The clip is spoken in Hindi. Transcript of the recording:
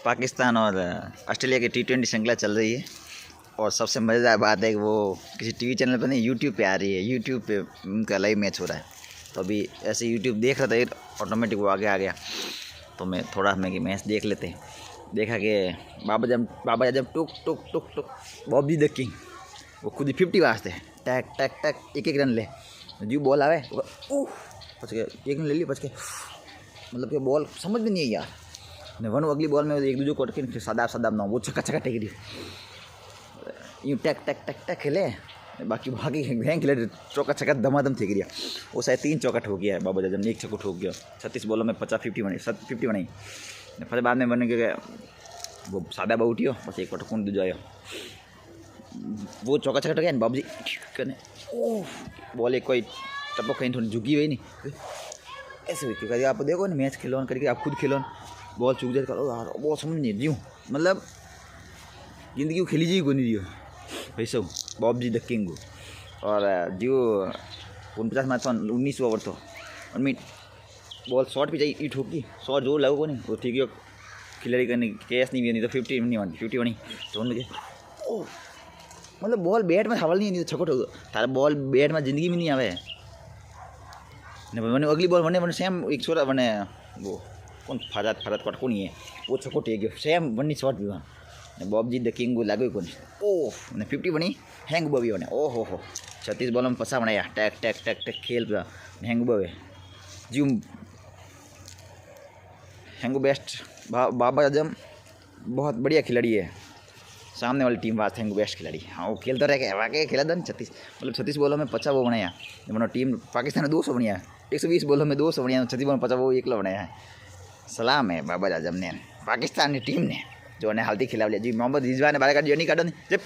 पाकिस्तान और ऑस्ट्रेलिया की T20 श्रृंखला चल रही है और सबसे मज़ेदार बात है कि वो किसी टीवी चैनल पर नहीं, यूट्यूब पे आ रही है। यूट्यूब पे उनका लाइव मैच हो रहा है। तो अभी ऐसे यूट्यूब देख रहा था, ऑटोमेटिक वो आगे आ गया। तो मैं थोड़ा मैं कि मैच देख लेते हैं। देखा कि बाबर आजम टुक टुक टुक टुक बॉबी द किंग वो खुद ही 50 वास्ते टैक टैक टैक एक रन ले जी बॉल आवे बच के एक रन ले ली बच के, मतलब कि बॉल समझ में नहीं आई यार ने वन अगली बॉल में एक दूसरे को अटके सदाब ना वो छक्का टेक दी यूँ टैक टैक टैक टैक खेले बाकी बैंक खेले चौका छक्का धमाधम ठेक दिया। वो शायद 3 चौका ठोक गया है बाबर आजम ने, 1 छक्का ठोक गया। 36 बॉलों में 50 बनाई फिर बाद में बन गया वो सादा बाबू उठियो बस एक पटकून दूजा आयो वो चौका छक्का गया बाबूजी कने ओह बॉल एक कोई टपक कहीं थोड़ी झुकी हुई नहीं ऐसे हुई क्योंकि आप देखो ना मैच खेलो करके आप खुद खेलो बॉल चूक जाए करो यार वो समझ नहीं जीव मतलब जिंदगी को खेली जी को नहीं दियो वैसे बॉबजी द किंग और जियो 49 मैच 19 ओवर तो उनमें बॉल शॉट भी चाहिए ठोकी शॉट जो लगो को नहीं वो ठीक है खिलाड़ी करने कैश नहीं भी तो 50 बनी तो उनके ओह मतलब बॉल बैट में हवल नहीं छक्को ठोक तारा बॉल बैट में जिंदगी में नहीं आवे मैंने अगली बॉल बने सेम एक छोरा बने वो कौन फरत कट को नहीं है वो छक्को टेक गयो सेम बनी शॉट भी वहाँ बॉबजी द किंग लागू कौन ओह मैंने 50 बनी हैंग बॉबी बने ओहो हो 36 बॉलों में 50 बनाया टैक टैक टैक टैक खेल पूरा हैंग बॉबे जी हैंगो बेस्ट बाबर आजम बहुत बढ़िया खिलाड़ी है। सामने वाली टीम वास्ते हैंगो बेस्ट खिलाड़ी हाँ वो खेलता रह गया वाकई खेला था 36 बॉलों में 50 वो बनाया मतलब टीम पाकिस्तान ने 200 बनाया 120 बॉलों में 200 बनाया 36 बॉलों में 50 वो एकला बनाया है। सलाम है बाबर आजम ने पाकिस्तान की टीम ने जो ने हालती खिला लिया जी। मोहम्मद रिजवान ने बारे का जो नहीं काटा नहीं जब